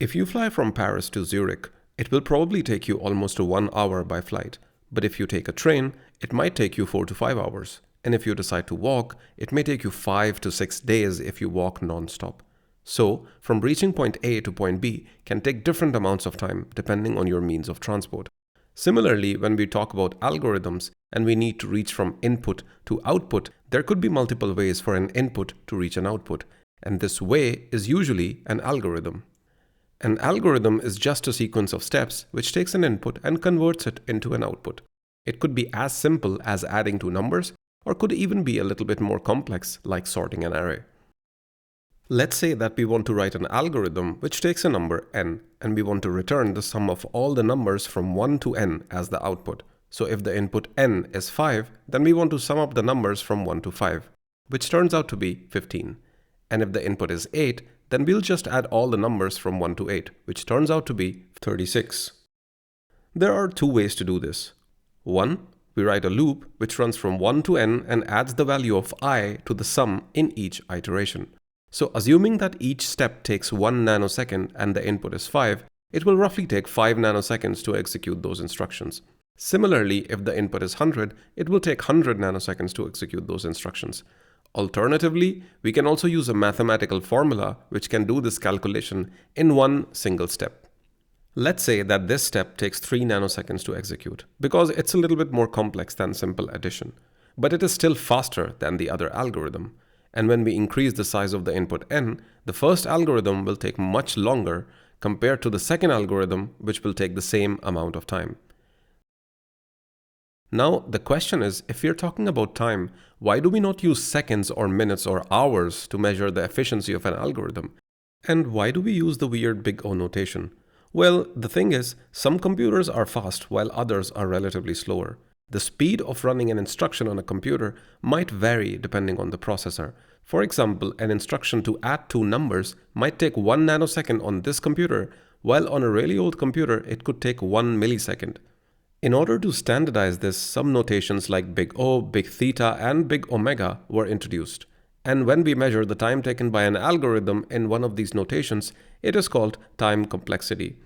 If you fly from Paris to Zurich, it will probably take you almost 1 hour by flight. But if you take a train, it might take you 4 to 5 hours. And if you decide to walk, it may take you 5 to 6 days if you walk non-stop. So, from reaching point A to point B can take different amounts of time depending on your means of transport. Similarly, when we talk about algorithms and we need to reach from input to output, there could be multiple ways for an input to reach an output. And this way is usually an algorithm. An algorithm is just a sequence of steps which takes an input and converts it into an output. It could be as simple as adding two numbers, or could even be a little bit more complex, like sorting an array. Let's say that we want to write an algorithm which takes a number n, and we want to return the sum of all the numbers from 1 to n as the output. So if the input n is 5, then we want to sum up the numbers from 1 to 5, which turns out to be 15. And if the input is 8, then we'll just add all the numbers from 1 to 8, which turns out to be 36. There are two ways to do this. One, we write a loop which runs from 1 to n and adds the value of I to the sum in each iteration. So assuming that each step takes 1 nanosecond and the input is 5, it will roughly take 5 nanoseconds to execute those instructions. Similarly, if the input is 100, it will take 100 nanoseconds to execute those instructions. Alternatively, we can also use a mathematical formula which can do this calculation in one single step. Let's say that this step takes 3 nanoseconds to execute, because it's a little bit more complex than simple addition. But it is still faster than the other algorithm. And when we increase the size of the input n, the first algorithm will take much longer compared to the second algorithm, which will take the same amount of time. Now, the question is, if we are talking about time, why do we not use seconds or minutes or hours to measure the efficiency of an algorithm? And why do we use the weird big O notation? Well, the thing is, some computers are fast while others are relatively slower. The speed of running an instruction on a computer might vary depending on the processor. For example, an instruction to add two numbers might take 1 nanosecond on this computer, while on a really old computer it could take 1 millisecond. In order to standardize this, some notations like big O, big theta, and big omega were introduced. And when we measure the time taken by an algorithm in one of these notations, it is called time complexity.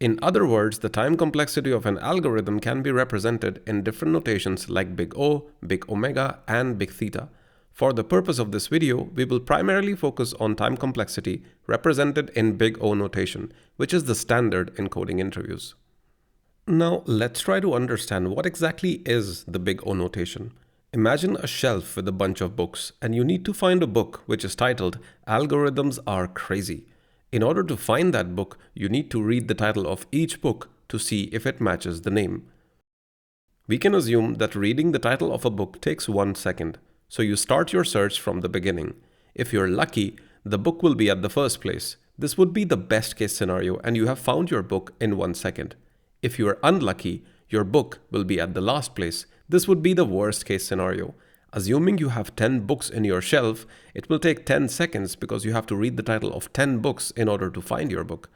In other words, the time complexity of an algorithm can be represented in different notations like big O, big omega, and big theta. For the purpose of this video, we will primarily focus on time complexity represented in big O notation, which is the standard in coding interviews. Now, let's try to understand what exactly is the big O notation. Imagine a shelf with a bunch of books, and you need to find a book which is titled "Algorithms Are Crazy." In order to find that book, you need to read the title of each book to see if it matches the name. We can assume that reading the title of a book takes 1 second, so you start your search from the beginning. If you're lucky, the book will be at the first place. This would be the best case scenario and you have found your book in 1 second. If you are unlucky, your book will be at the last place. This would be the worst case scenario. Assuming you have 10 books in your shelf, it will take 10 seconds because you have to read the title of 10 books in order to find your book.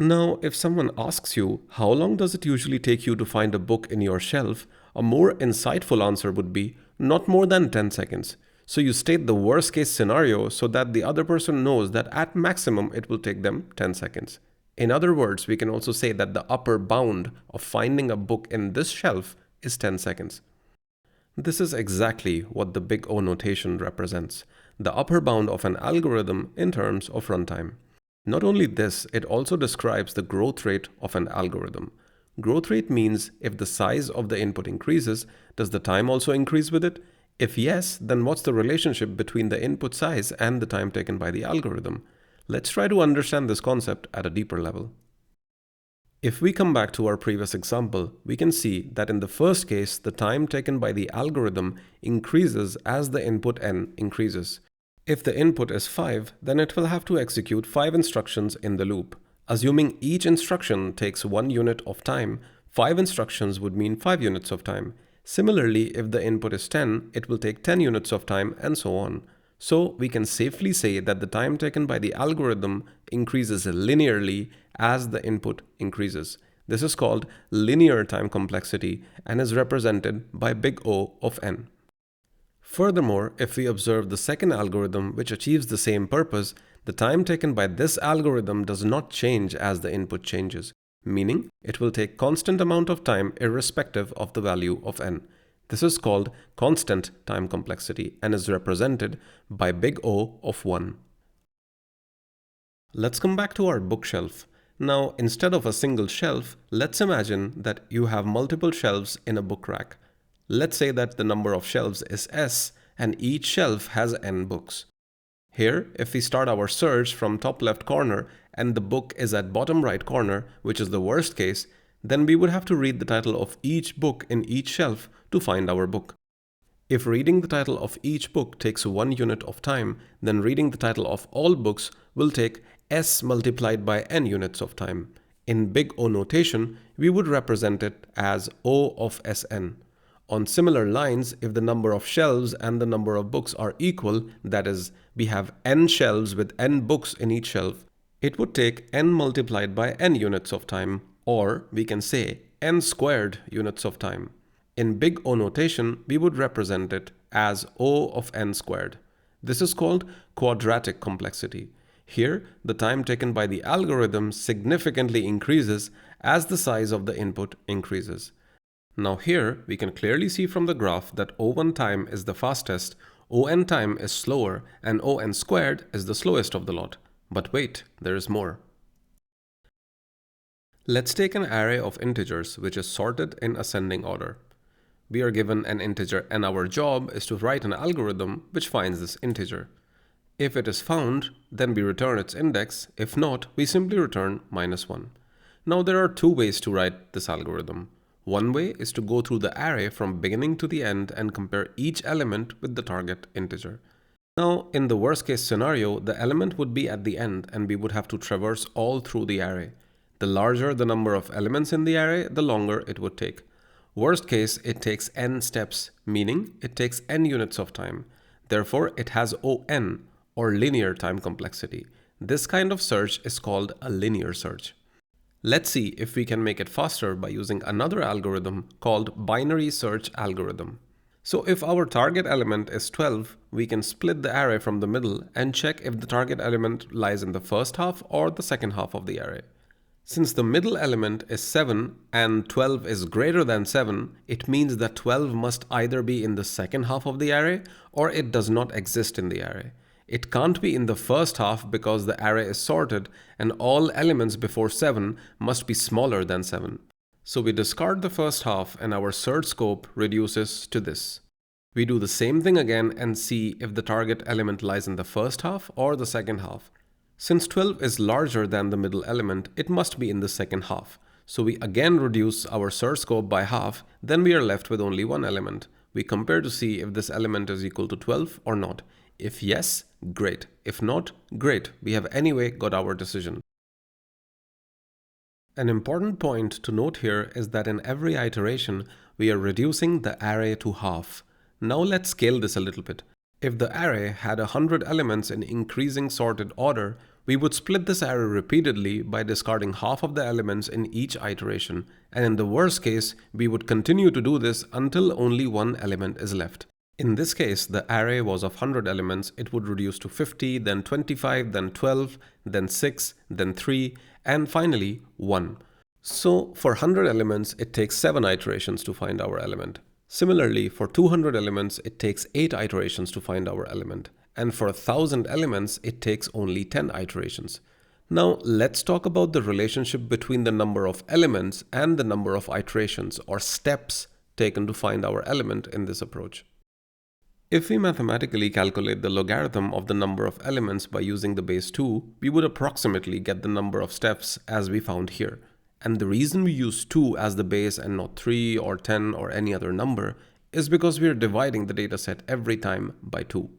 Now, if someone asks you, how long does it usually take you to find a book in your shelf? A more insightful answer would be, not more than 10 seconds. So you state the worst case scenario so that the other person knows that at maximum it will take them 10 seconds. In other words, we can also say that the upper bound of finding a book in this shelf is 10 seconds. This is exactly what the big O notation represents, the upper bound of an algorithm in terms of runtime. Not only this, it also describes the growth rate of an algorithm. Growth rate means if the size of the input increases, does the time also increase with it? If yes, then what's the relationship between the input size and the time taken by the algorithm? Let's try to understand this concept at a deeper level. If we come back to our previous example, we can see that in the first case, the time taken by the algorithm increases as the input n increases. If the input is 5, then it will have to execute 5 instructions in the loop. Assuming each instruction takes 1 unit of time, 5 instructions would mean 5 units of time. Similarly, if the input is 10, it will take 10 units of time and so on. So we can safely say that the time taken by the algorithm increases linearly as the input increases. This is called linear time complexity and is represented by big O of n. Furthermore, if we observe the second algorithm which achieves the same purpose, The time taken by this algorithm does not change as the input changes, meaning it will take constant amount of time irrespective of the value of n. This is called constant time complexity and is represented by big O of 1. Let's come back to our bookshelf. Now, instead of a single shelf, let's imagine that you have multiple shelves in a book rack. Let's say that the number of shelves is S and each shelf has n books. Here, if we start our search from top left corner and the book is at bottom right corner, which is the worst case, then we would have to read the title of each book in each shelf to find our book. If reading the title of each book takes 1 unit of time, then reading the title of all books will take S multiplied by n units of time. In big O notation, we would represent it as O of Sn. On similar lines, if the number of shelves and the number of books are equal, that is, we have n shelves with n books in each shelf, it would take n multiplied by n units of time, or we can say n squared units of time. In big O notation, we would represent it as O of n squared. This is called quadratic complexity. Here, the time taken by the algorithm significantly increases as the size of the input increases. Now here, we can clearly see from the graph that O1 time is the fastest, On time is slower, and On squared is the slowest of the lot. But wait, there is more. Let's take an array of integers which is sorted in ascending order. We are given an integer and our job is to write an algorithm which finds this integer. If it is found, then we return its index. If not, we simply return -1. Now there are two ways to write this algorithm. One way is to go through the array from beginning to the end and compare each element with the target integer. Now, in the worst case scenario, the element would be at the end and we would have to traverse all through the array. The larger the number of elements in the array, the longer it would take. Worst case, it takes n steps, meaning it takes n units of time. Therefore, it has On, or linear time complexity. This kind of search is called a linear search. Let's see if we can make it faster by using another algorithm called binary search algorithm. So if our target element is 12, we can split the array from the middle and check if the target element lies in the first half or the second half of the array. Since the middle element is 7 and 12 is greater than 7, it means that 12 must either be in the second half of the array or it does not exist in the array. It can't be in the first half because the array is sorted and all elements before 7 must be smaller than 7. So we discard the first half and our search scope reduces to this. We do the same thing again and see if the target element lies in the first half or the second half. Since 12 is larger than the middle element, it must be in the second half. So we again reduce our search scope by half, then we are left with only one element. We compare to see if this element is equal to 12 or not. If yes, great. If not, great. We have anyway got our decision. An important point to note here is that in every iteration, we are reducing the array to half. Now let's scale this a little bit. If the array had 100 elements in increasing sorted order, we would split this array repeatedly by discarding half of the elements in each iteration, and in the worst case, we would continue to do this until only one element is left. In this case, the array was of 100 elements, it would reduce to 50, then 25, then 12, then 6, then 3, and finally 1. So for 100 elements, it takes 7 iterations to find our element. Similarly, for 200 elements, it takes 8 iterations to find our element. And for 1000 elements, it takes only 10 iterations. Now let's talk about the relationship between the number of elements and the number of iterations or steps taken to find our element in this approach. If we mathematically calculate the logarithm of the number of elements by using the base 2, we would approximately get the number of steps as we found here. And the reason we use 2 as the base and not 3 or 10 or any other number is because we are dividing the dataset every time by 2.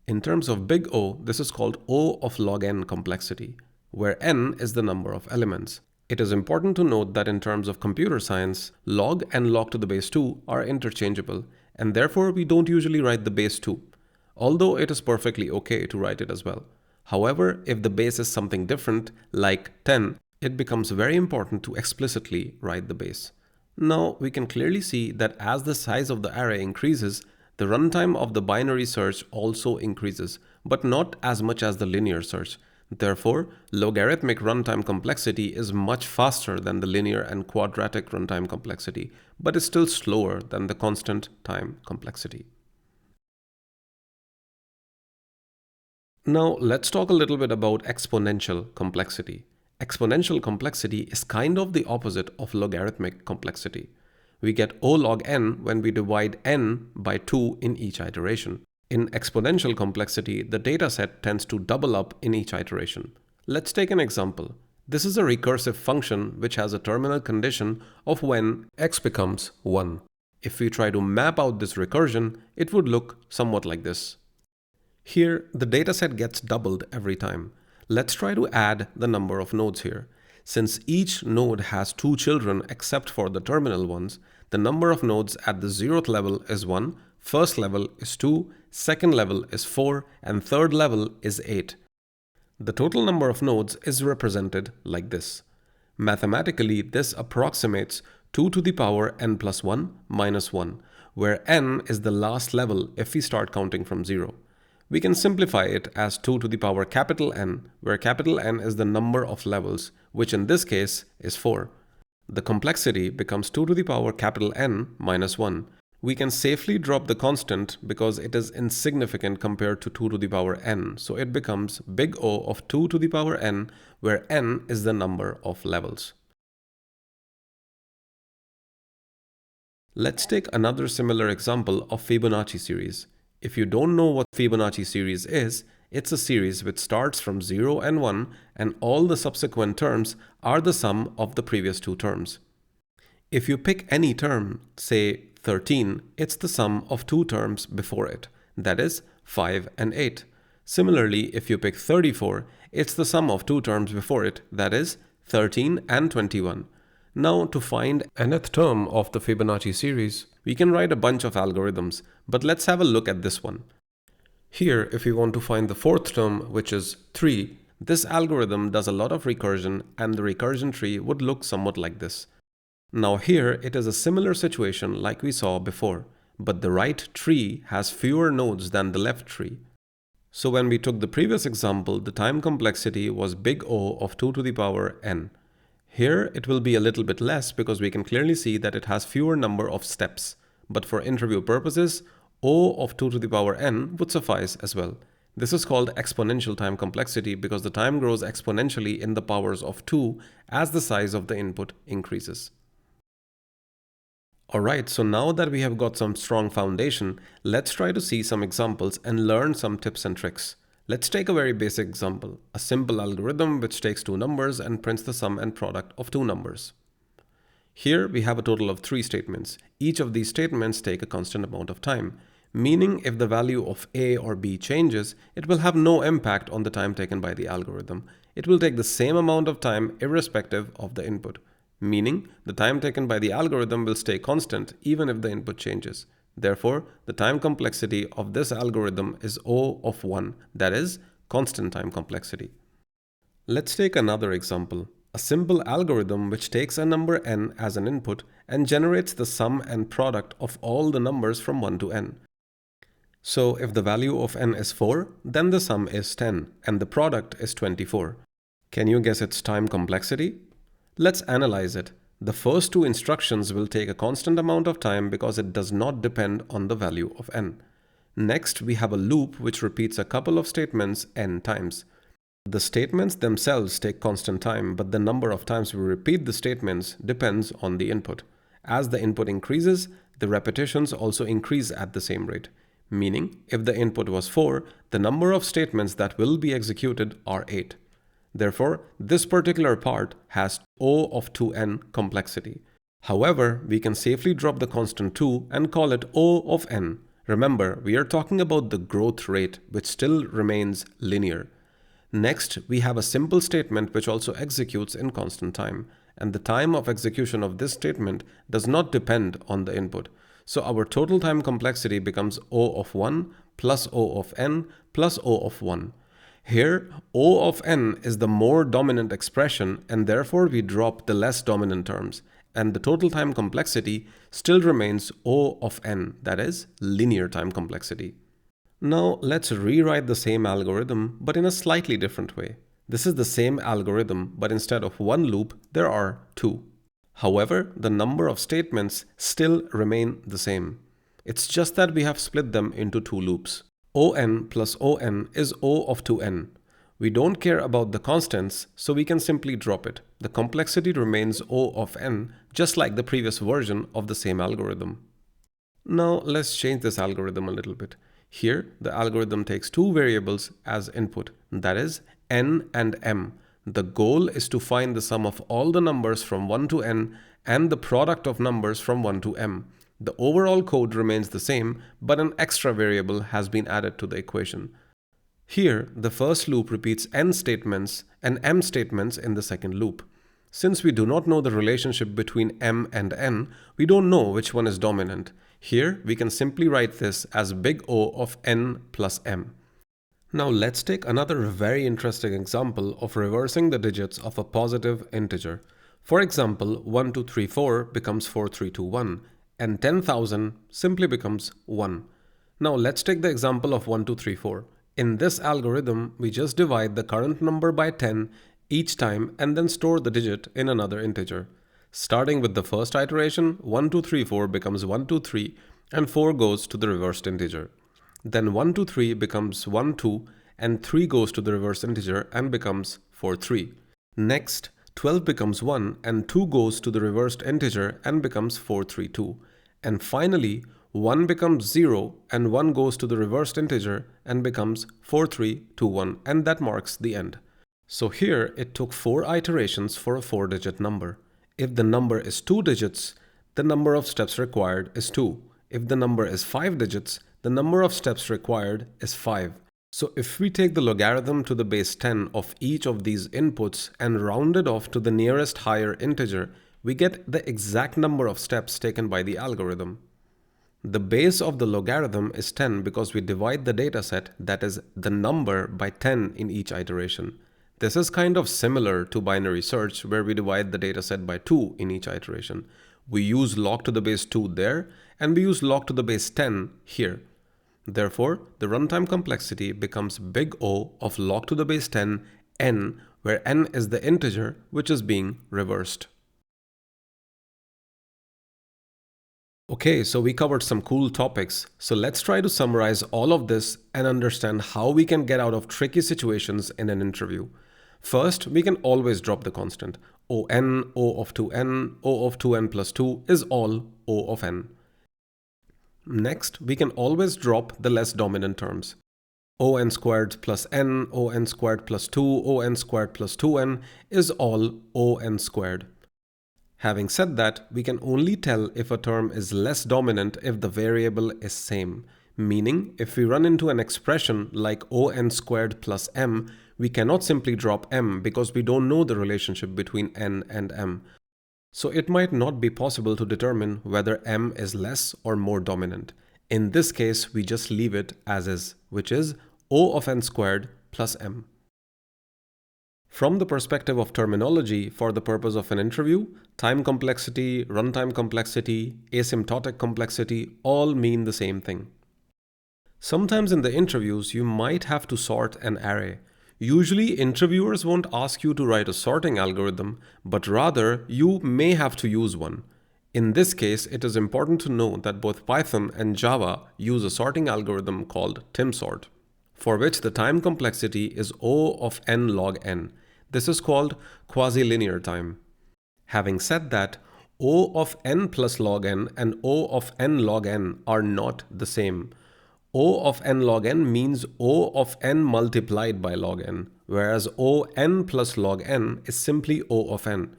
In terms of big O, this is called O of log n complexity, where n is the number of elements. It is important to note that in terms of computer science, log and log to the base 2 are interchangeable, and therefore we don't usually write the base 2, although it is perfectly okay to write it as well. However, if the base is something different, like 10, it becomes very important to explicitly write the base. Now we can clearly see that as the size of the array increases, the runtime of the binary search also increases, but not as much as the linear search. Therefore, logarithmic runtime complexity is much faster than the linear and quadratic runtime complexity, but is still slower than the constant time complexity. Now, let's talk a little bit about exponential complexity. Exponential complexity is kind of the opposite of logarithmic complexity. We get O log n when we divide n by 2 in each iteration. In exponential complexity, the dataset tends to double up in each iteration. Let's take an example. This is a recursive function which has a terminal condition of when x becomes 1. If we try to map out this recursion, it would look somewhat like this. Here, the dataset gets doubled every time. Let's try to add the number of nodes here. Since each node has 2 children except for the terminal ones, the number of nodes at the 0th level is 1, first level is 2, second level is 4, and third level is 8. The total number of nodes is represented like this. Mathematically, this approximates 2 to the power n plus 1 minus 1, where n is the last level if we start counting from 0. We can simplify it as 2 to the power capital N, where capital N is the number of levels, which in this case is 4. The complexity becomes 2 to the power capital N minus 1. We can safely drop the constant because it is insignificant compared to 2 to the power n, so it becomes big O of 2 to the power n, where n is the number of levels. Let's take another similar example of Fibonacci series. If you don't know what Fibonacci series is, it's a series which starts from 0 and 1 and all the subsequent terms are the sum of the previous 2 terms. If you pick any term, say 13, it's the sum of 2 terms before it, that is 5 and 8. Similarly, if you pick 34, it's the sum of 2 terms before it, that is 13 and 21. Now, to find nth term of the Fibonacci series, we can write a bunch of algorithms, but let's have a look at this one. Here, if we want to find the 4th term, which is 3, this algorithm does a lot of recursion and the recursion tree would look somewhat like this. Now here, it is a similar situation like we saw before, but the right tree has fewer nodes than the left tree. So when we took the previous example, the time complexity was big O of 2 to the power n. Here it will be a little bit less because we can clearly see that it has fewer number of steps. But for interview purposes, O of 2 to the power n would suffice as well. This is called exponential time complexity because the time grows exponentially in the powers of 2 as the size of the input increases. Alright, so now that we have got some strong foundation, let's try to see some examples and learn some tips and tricks. Let's take a very basic example, a simple algorithm which takes 2 numbers and prints the sum and product of 2 numbers. Here we have a total of 3 statements. Each of these statements take a constant amount of time, meaning if the value of A or B changes, it will have no impact on the time taken by the algorithm. It will take the same amount of time irrespective of the input, meaning the time taken by the algorithm will stay constant even if the input changes. Therefore, the time complexity of this algorithm is O of 1, that is, constant time complexity. Let's take another example, a simple algorithm which takes a number n as an input and generates the sum and product of all the numbers from 1 to n. So if the value of n is 4, then the sum is 10 and the product is 24. Can you guess its time complexity? Let's analyze it. The first 2 instructions will take a constant amount of time because it does not depend on the value of n. Next, we have a loop which repeats a couple of statements n times. The statements themselves take constant time, but the number of times we repeat the statements depends on the input. As the input increases, the repetitions also increase at the same rate. Meaning, if the input was 4, the number of statements that will be executed are 8. Therefore, this particular part has O of 2n complexity. However, we can safely drop the constant 2 and call it O of n. Remember, we are talking about the growth rate, which still remains linear. Next, we have a simple statement which also executes in constant time, and the time of execution of this statement does not depend on the input. So our total time complexity becomes O of 1 plus O of n plus O of 1. Here, O of n is the more dominant expression and therefore we drop the less dominant terms, and the total time complexity still remains O of n, that is, linear time complexity. Now let's rewrite the same algorithm but in a slightly different way. This is the same algorithm, but instead of one loop, there are two. However, the number of statements still remain the same. It's just that we have split them into two loops. On plus On is O of 2n. We don't care about the constants, so we can simply drop it. The complexity remains O of n, just like the previous version of the same algorithm. Now let's change this algorithm a little bit. Here, the algorithm takes two variables as input, that is, n and m. The goal is to find the sum of all the numbers from 1 to n and the product of numbers from 1 to m. The overall code remains the same, but an extra variable has been added to the equation. Here, the first loop repeats n statements and m statements in the second loop. Since we do not know the relationship between m and n, we don't know which one is dominant. Here, we can simply write this as big O of n plus m. Now let's take another very interesting example of reversing the digits of a positive integer. For example, 1234 becomes 4321 and 10,000 simply becomes 1. Now let's take the example of 1234. In this algorithm, we just divide the current number by 10 each time and then store the digit in another integer. Starting with the first iteration, 1234 becomes 123 and 4 goes to the reversed integer. Then 123 becomes 12 and 3 goes to the reversed integer and becomes 43. Next, 12 becomes 1 and 2 goes to the reversed integer and becomes 432. And finally, 1 becomes 0 and 1 goes to the reversed integer and becomes 4321, and that marks the end. So here it took 4 iterations for a 4-digit number. If the number is 2 digits, the number of steps required is 2. If the number is 5 digits, the number of steps required is 5. So if we take the logarithm to the base 10 of each of these inputs and round it off to the nearest higher integer, we get the exact number of steps taken by the algorithm. The base of the logarithm is 10 because we divide the dataset, that is, the number, by 10 in each iteration. This is kind of similar to binary search, where we divide the dataset by 2 in each iteration. We use log to the base 2 there, and we use log to the base 10 here. Therefore, the runtime complexity becomes big O of log to the base 10 n, where n is the integer which is being reversed. Okay, so we covered some cool topics. So let's try to summarize all of this and understand how we can get out of tricky situations in an interview. First, we can always drop the constant. On, O of 2n, O of 2n plus 2 is all O of n. Next, we can always drop the less dominant terms. On squared plus n, On squared plus 2, On squared plus 2n is all On squared. Having said that, we can only tell if a term is less dominant if the variable is same. Meaning, if we run into an expression like On squared plus m, we cannot simply drop m because we don't know the relationship between n and m. So it might not be possible to determine whether m is less or more dominant. In this case, we just leave it as is, which is O of n squared plus m. From the perspective of terminology, for the purpose of an interview, time complexity, runtime complexity, asymptotic complexity all mean the same thing. Sometimes in the interviews, you might have to sort an array. Usually, interviewers won't ask you to write a sorting algorithm, but rather you may have to use one. In this case, it is important to know that both Python and Java use a sorting algorithm called timsort, for which the time complexity is O of n log n. This is called quasi-linear time. Having said that, O of n plus log n and O of n log n are not the same. O of n log n means O of n multiplied by log n, whereas O n plus log n is simply O of n,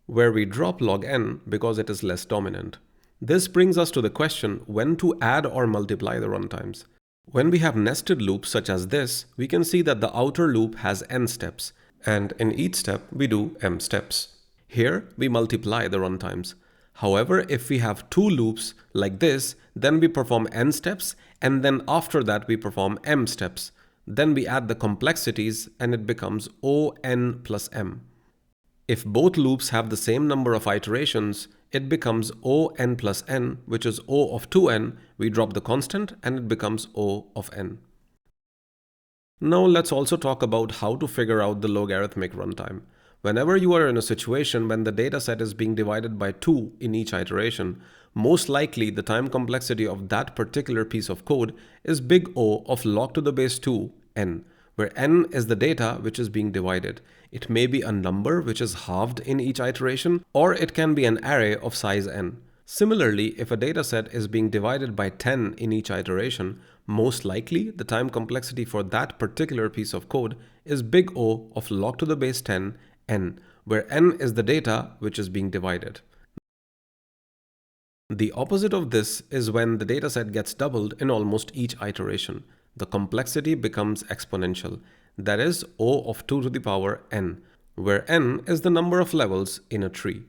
where we drop log n because it is less dominant. This brings us to the question when to add or multiply the runtimes. When we have nested loops such as this, we can see that the outer loop has n steps, and in each step we do m steps. Here we multiply the runtimes. However, if we have two loops like this, then we perform n steps, and then after that we perform m steps. Then we add the complexities and it becomes O n plus m. If both loops have the same number of iterations, it becomes O(n plus n, which is O of 2n. We drop the constant and it becomes O of n. Now let's also talk about how to figure out the logarithmic runtime. Whenever you are in a situation when the dataset is being divided by 2 in each iteration, most likely the time complexity of that particular piece of code is big O of log to the base 2 n, where n is the data which is being divided. It may be a number which is halved in each iteration, or it can be an array of size n. Similarly, if a dataset is being divided by 10 in each iteration, most likely the time complexity for that particular piece of code is big O of log to the base 10 n, where n is the data which is being divided. The opposite of this is when the dataset gets doubled in almost each iteration. The complexity becomes exponential, that is O of 2 to the power n, where n is the number of levels in a tree.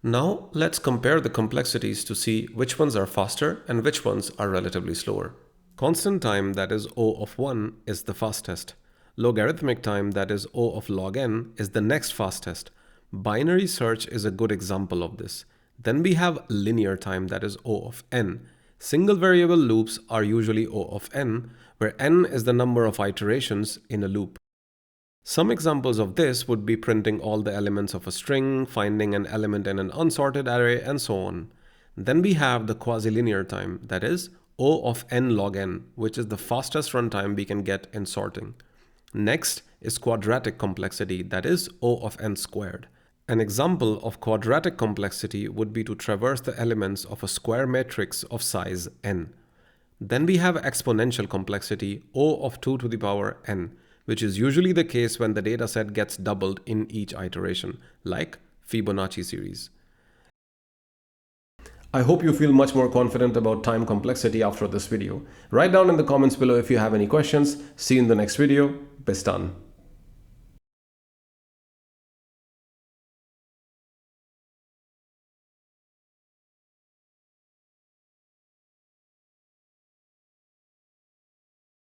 Now let's compare the complexities to see which ones are faster and which ones are relatively slower. Constant time, that is O of 1, is the fastest. Logarithmic time, that is O of log n, is the next fastest. Binary search is a good example of this. Then we have linear time, that is O of n. Single variable loops are usually O of n, where n is the number of iterations in a loop. Some examples of this would be printing all the elements of a string, finding an element in an unsorted array, and so on. Then we have the quasi-linear time, that is O of n log n, which is the fastest runtime we can get in sorting. Next is quadratic complexity, that is O of n squared. An example of quadratic complexity would be to traverse the elements of a square matrix of size n. Then we have exponential complexity, O of 2 to the power n, which is usually the case when the dataset gets doubled in each iteration, like Fibonacci series. I hope you feel much more confident about time complexity after this video. Write down in the comments below if you have any questions. See you in the next video. Bis dann.